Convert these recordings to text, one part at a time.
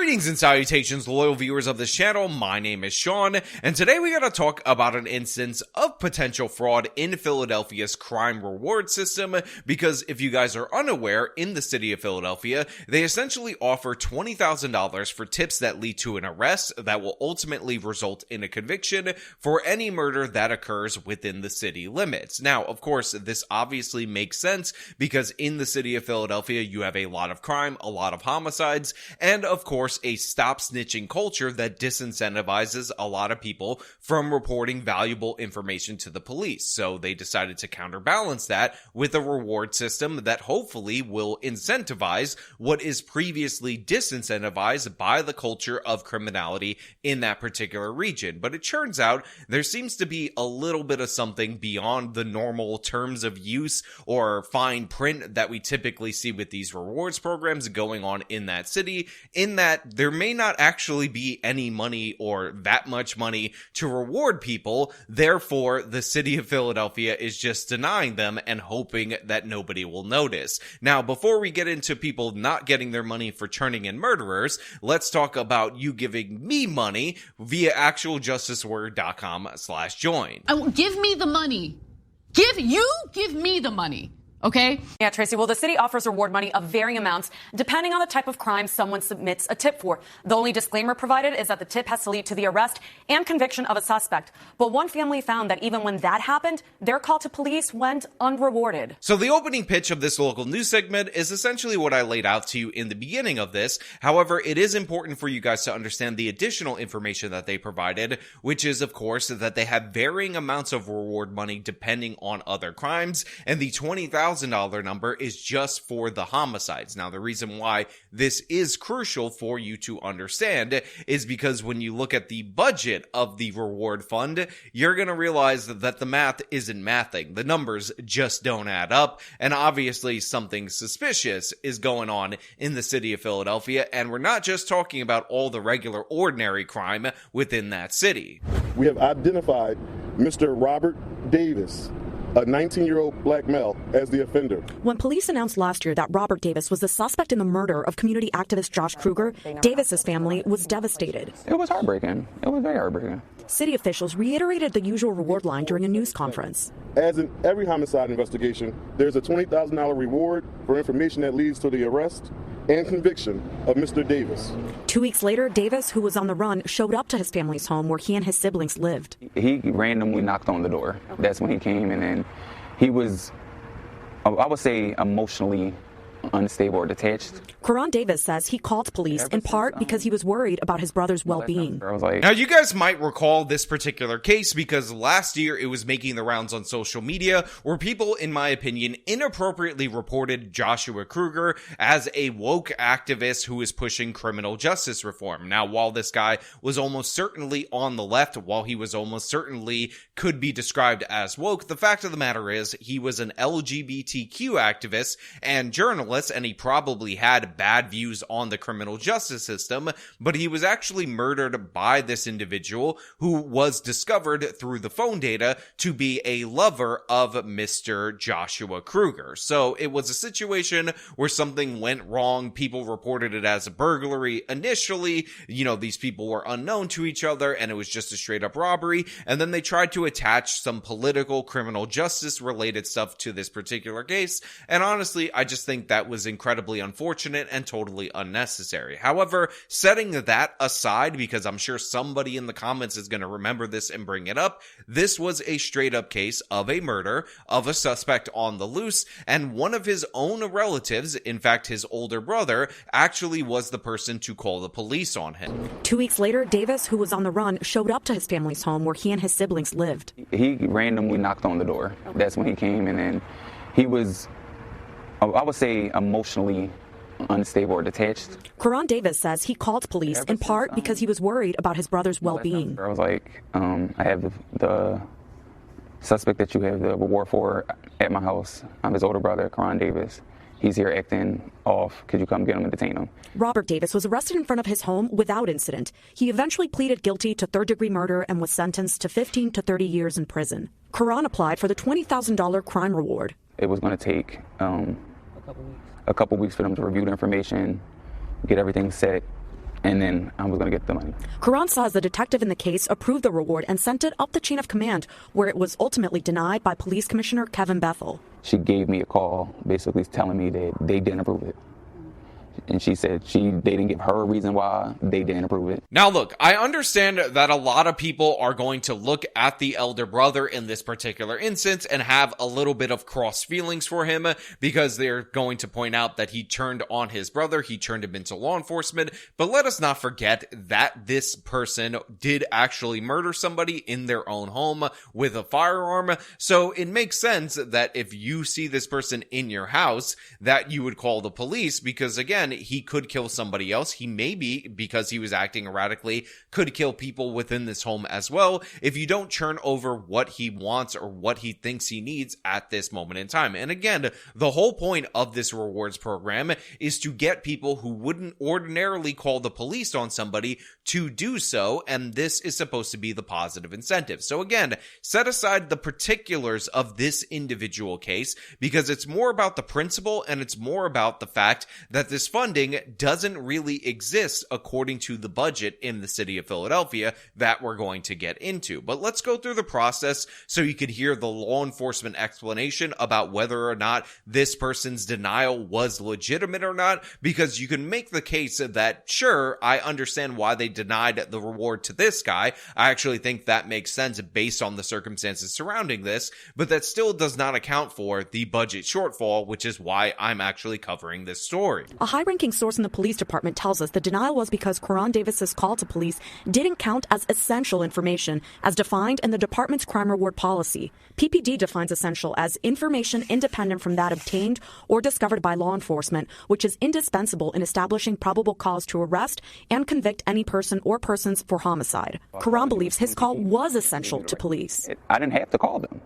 Greetings and salutations, loyal viewers of this channel. My name is Sean, and today we gotta talk about an instance of potential fraud in Philadelphia's crime reward system, because if you guys are unaware, in the city of Philadelphia, they essentially offer $20,000 for tips that lead to an arrest that will ultimately result in a conviction for any murder that occurs within the city limits. Now, of course, this obviously makes sense because in the city of Philadelphia, you have a lot of crime, a lot of homicides, and of course, a stop snitching culture that disincentivizes a lot of people from reporting valuable information to the police. So they decided to counterbalance that with a reward system that hopefully will incentivize what is previously disincentivized by the culture of criminality in that particular region. But it turns out there seems to be a little bit of something beyond the normal terms of use or fine print that we typically see with these rewards programs going on in that city, in that there may not actually be any money or that much money to reward people. Therefore, the city of Philadelphia is just denying them and hoping that nobody will notice. Now, before we get into people not getting their money for turning in murderers, let's talk about you giving me money via actualjusticeword.com/join. Give me the money. Give me the money. Okay? Yeah, Tracy. Well, the city offers reward money of varying amounts depending on the type of crime someone submits a tip for. The only disclaimer provided is that the tip has to lead to the arrest and conviction of a suspect. But one family found that even when that happened, their call to police went unrewarded. So the opening pitch of this local news segment is essentially what I laid out to you in the beginning of this. However, it is important for you guys to understand the additional information that they provided, which is, of course, that they have varying amounts of reward money depending on other crimes, and the $20,000 number is just for the homicides. Now, the reason why this is crucial for you to understand is because when you look at the budget of the reward fund, you're going to realize that the math isn't mathing. The numbers just don't add up, and obviously something suspicious is going on in the city of Philadelphia, and we're not just talking about all the regular ordinary crime within that city. We have identified Mr. Robert Davis, a 19-year-old black male, as the offender. When police announced last year that Robert Davis was the suspect in the murder of community activist Josh Kruger, Davis's family was devastated. It was heartbreaking. It was very heartbreaking. City officials reiterated the usual reward line during a news conference. As in every homicide investigation, there's a $20,000 reward for information that leads to the arrest and conviction of Mr. Davis. 2 weeks later, Davis, who was on the run, showed up to his family's home where he and his siblings lived. He randomly knocked on the door. That's when he came, and then he was, I would say, emotionally unstable or detached. Karan Davis says he called police in part because he was worried about his brother's well-being. I was like, now, you guys might recall this particular case because last year it was making the rounds on social media where people, in my opinion, inappropriately reported Joshua Kruger as a woke activist who is pushing criminal justice reform. Now, while this guy was almost certainly on the left, while he was almost certainly could be described as woke, the fact of the matter is he was an LGBTQ activist and journalist, and he probably had bad views on the criminal justice system, but he was actually murdered by this individual who was discovered through the phone data to be a lover of Mr. Joshua Kruger. So it was a situation where something went wrong. People reported it as a burglary initially. You know, these people were unknown to each other and it was just a straight up robbery. And then they tried to attach some political criminal justice related stuff to this particular case. And honestly, I just think that was incredibly unfortunate and totally unnecessary. However, setting that aside, because I'm sure somebody in the comments is going to remember this and bring it up, this was a straight up case of a murder of a suspect on the loose, and one of his own relatives, in fact his older brother, actually was the person to call the police on him. 2 weeks later, Davis, who was on the run, showed up to his family's home where he and his siblings lived. He randomly knocked on the door. That's when he came, and then he was, I would say, emotionally unstable or detached. Karan Davis says he called police in part because he was worried about his brother's well-being. I was like, I have the suspect that you have the reward for at my house. I'm his older brother, Karan Davis. He's here acting off. Could you come get him and detain him? Robert Davis was arrested in front of his home without incident. He eventually pleaded guilty to third-degree murder and was sentenced to 15 to 30 years in prison. Karan applied for the $20,000 crime reward. It was going to take a couple weeks for them to review the information, get everything set, and then I was going to get the money. Karan says the detective in the case approved the reward and sent it up the chain of command, where it was ultimately denied by Police Commissioner Kevin Bethel. She gave me a call basically telling me that they didn't approve it. And she said they didn't give her a reason why they didn't approve it. Now look, I understand that a lot of people are going to look at the elder brother in this particular instance and have a little bit of cross feelings for him because they're going to point out that he turned on his brother, he turned him into law enforcement. But let us not forget that this person did actually murder somebody in their own home with a firearm. So it makes sense that if you see this person in your house, that you would call the police, because again, he could kill somebody else. He maybe, because he was acting erratically, could kill people within this home as well if you don't turn over what he wants or what he thinks he needs at this moment in time. And again, the whole point of this rewards program is to get people who wouldn't ordinarily call the police on somebody to do so, and this is supposed to be the positive incentive. So again, set aside the particulars of this individual case, because it's more about the principle and it's more about the fact that this funding doesn't really exist according to the budget in the city of Philadelphia that we're going to get into. But let's go through the process so you could hear the law enforcement explanation about whether or not this person's denial was legitimate or not, because you can make the case that, sure, I understand why they denied the reward to this guy. I actually think that makes sense based on the circumstances surrounding this, but that still does not account for the budget shortfall, which is why I'm actually covering this story. A high-ranking source in the police department tells us the denial was because Karan Davis's call to police didn't count as essential information as defined in the department's crime reward policy. PPD defines essential as information independent from that obtained or discovered by law enforcement, which is indispensable in establishing probable cause to arrest and convict any person or persons for homicide. Karan believes his call was essential to police. I didn't have to call them.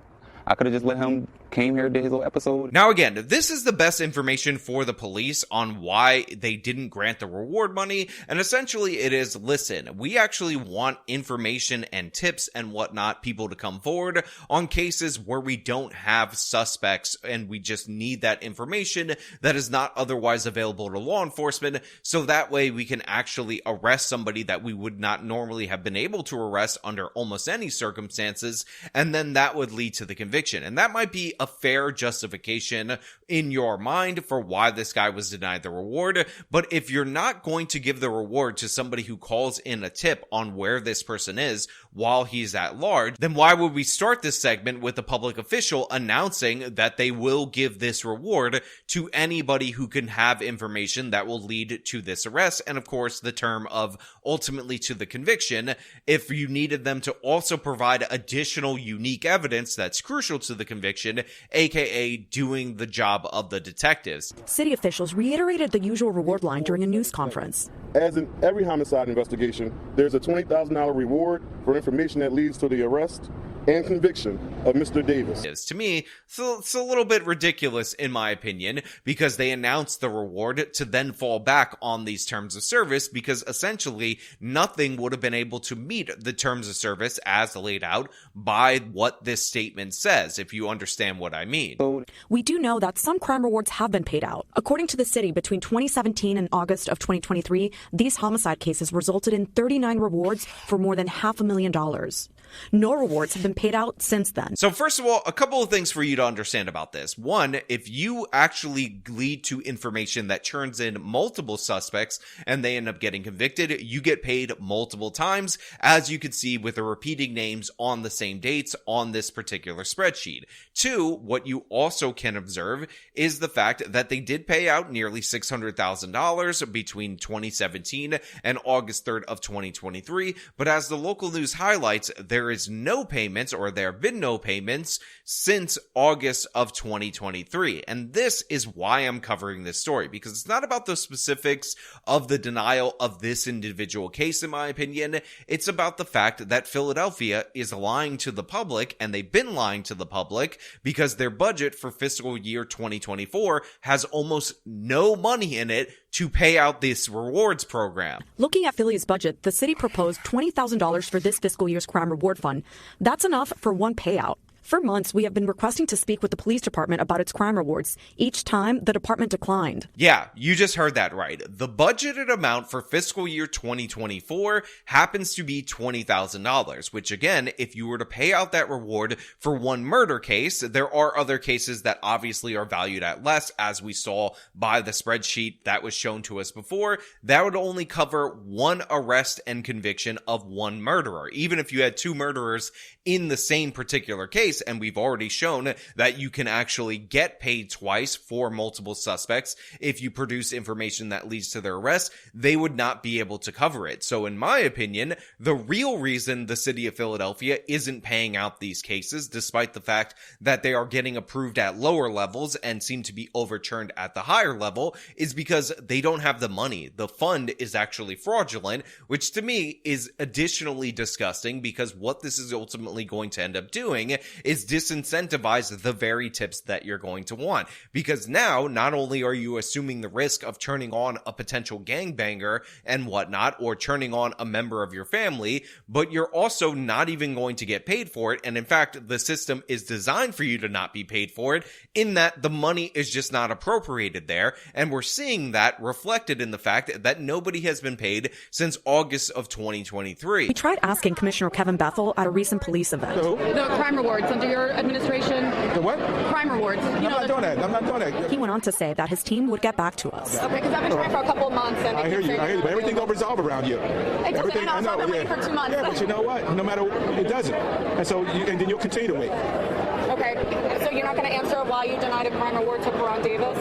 I could have just let him came here, did his little episode. Now again, this is the best information for the police on why they didn't grant the reward money, and essentially it is, listen, we actually want information and tips and whatnot, people to come forward on cases where we don't have suspects and we just need that information that is not otherwise available to law enforcement, so that way we can actually arrest somebody that we would not normally have been able to arrest under almost any circumstances, and then that would lead to the conviction. And that might be a fair justification in your mind for why this guy was denied the reward. But if you're not going to give the reward to somebody who calls in a tip on where this person is while he's at large, then why would we start this segment with a public official announcing that they will give this reward to anybody who can have information that will lead to this arrest? And of course, the term of ultimately to the conviction, if you needed them to also provide additional unique evidence that's crucial to the conviction, aka doing the job of the detectives. City officials reiterated the usual reward line during a news conference. As in every homicide investigation, there's a $20,000 reward for information that leads to the arrest and conviction of Mr. Davis. To me, it's a little bit ridiculous in my opinion, because they announced the reward to then fall back on these terms of service, because essentially nothing would have been able to meet the terms of service as laid out by what this statement says, if you understand what I mean. We do know that some crime rewards have been paid out. According to the city, between 2017 and August of 2023, these homicide cases resulted in 39 rewards for more than $500,000. No rewards have been paid out since then. So first of all, a couple of things for you to understand about this. One, if you actually lead to information that turns in multiple suspects and they end up getting convicted, you get paid multiple times, as you can see with the repeating names on the same dates on this particular spreadsheet. Two, what you also can observe is the fact that they did pay out nearly $600,000 between 2017 and August 3rd of 2023, but as the local news highlights, there is no payments, or there have been no payments since August of 2023. And this is why I'm covering this story, because it's not about the specifics of the denial of this individual case, in my opinion. It's about the fact that Philadelphia is lying to the public, and they've been lying to the public because their budget for fiscal year 2024 has almost no money in it to pay out this rewards program. Looking at Philly's budget, the city proposed $20,000 for this fiscal year's crime reward fund. That's enough for one payout. For months, we have been requesting to speak with the police department about its crime rewards. Each time, the department declined. Yeah, you just heard that right. The budgeted amount for fiscal year 2024 happens to be $20,000, which again, if you were to pay out that reward for one murder case, there are other cases that obviously are valued at less, as we saw by the spreadsheet that was shown to us before. That would only cover one arrest and conviction of one murderer. Even if you had two murderers in the same particular case, and we've already shown that you can actually get paid twice for multiple suspects if you produce information that leads to their arrest, they would not be able to cover it. So in my opinion, the real reason the city of Philadelphia isn't paying out these cases, despite the fact that they are getting approved at lower levels and seem to be overturned at the higher level, is because they don't have the money. The fund is actually fraudulent, which to me is additionally disgusting, because what this is ultimately going to end up doing is disincentivize the very tips that you're going to want. Because now, not only are you assuming the risk of turning on a potential gangbanger and whatnot, or turning on a member of your family, but you're also not even going to get paid for it. And in fact, the system is designed for you to not be paid for it, in that the money is just not appropriated there. And we're seeing that reflected in the fact that nobody has been paid since August of 2023. We tried asking Commissioner Kevin Bethel at a recent police event. The crime rewards under your administration. The what? Crime rewards. I'm not doing that. He went on to say that his team would get back to us. Okay, because I've been trying for a couple of months. And I hear you. But everything don't resolve around you. It doesn't. I know. I've been waiting for 2 months. Yeah, but you know what? No matter, it doesn't. And so, and then you'll continue to wait. Okay, so you're not going to answer why you denied a crime reward to Karan Davis?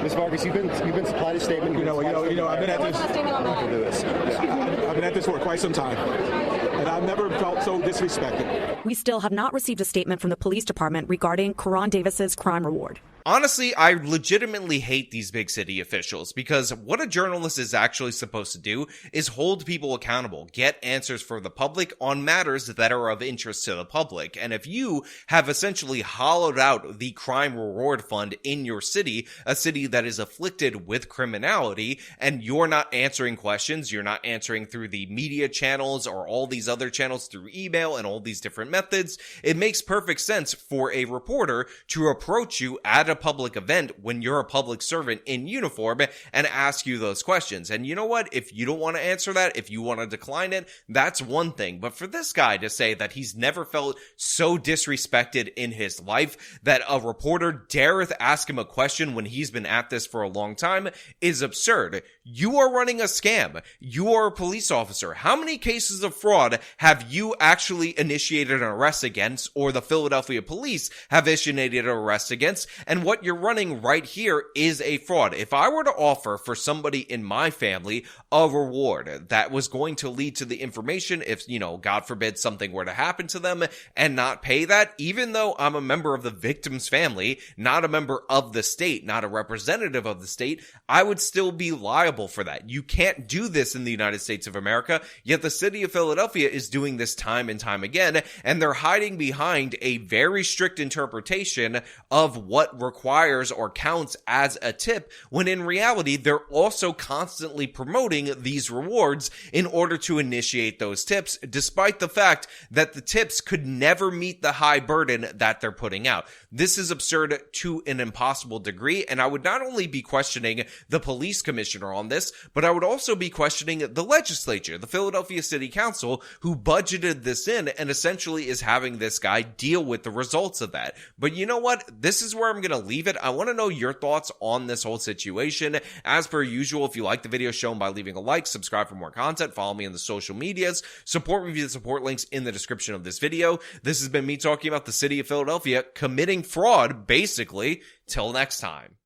Ms. Vargas, you've been supplied a statement. You know, I've been at this. What's the statement on that? I've been at this for quite some time, and I've never felt so disrespected. We still have not received a statement from the police department regarding Karan Davis's crime reward. Honestly, I legitimately hate these big city officials, because what a journalist is actually supposed to do is hold people accountable, get answers for the public on matters that are of interest to the public. And if you have essentially hollowed out the crime reward fund in your city, a city that is afflicted with criminality, and you're not answering questions, you're not answering through the media channels or all these other channels through email and all these different methods, it makes perfect sense for a reporter to approach you at a public event when you're a public servant in uniform and ask you those questions. And you know what? If you don't want to answer that, if you want to decline it, that's one thing. But for this guy to say that he's never felt so disrespected in his life that a reporter dareth ask him a question when he's been at this for a long time is absurd. You are running a scam. You are a police officer. How many cases of fraud have you actually initiated an arrest against, or the Philadelphia police have initiated an arrest against? And what you're running right here is a fraud. If I were to offer for somebody in my family a reward that was going to lead to the information, if, God forbid something were to happen to them, and not pay that, even though I'm a member of the victim's family, not a member of the state, not a representative of the state, I would still be liable for that. You can't do this in the United States of America, yet the city of Philadelphia is doing this time and time again, and they're hiding behind a very strict interpretation of what requires or counts as a tip, when in reality, they're also constantly promoting these rewards in order to initiate those tips, despite the fact that the tips could never meet the high burden that they're putting out. This is absurd to an impossible degree, and I would not only be questioning the police commissioner on this, but I would also be questioning the legislature, the Philadelphia City Council, who budgeted this in and essentially is having this guy deal with the results of that. But you know what? This is where I'm going to leave it. I want to know your thoughts on this whole situation. As per usual, if you like the video, show them by leaving a like, subscribe for more content, follow me on the social medias, support me via the support links in the description of this video. This has been me talking about the city of Philadelphia committing fraud, basically. Till next time.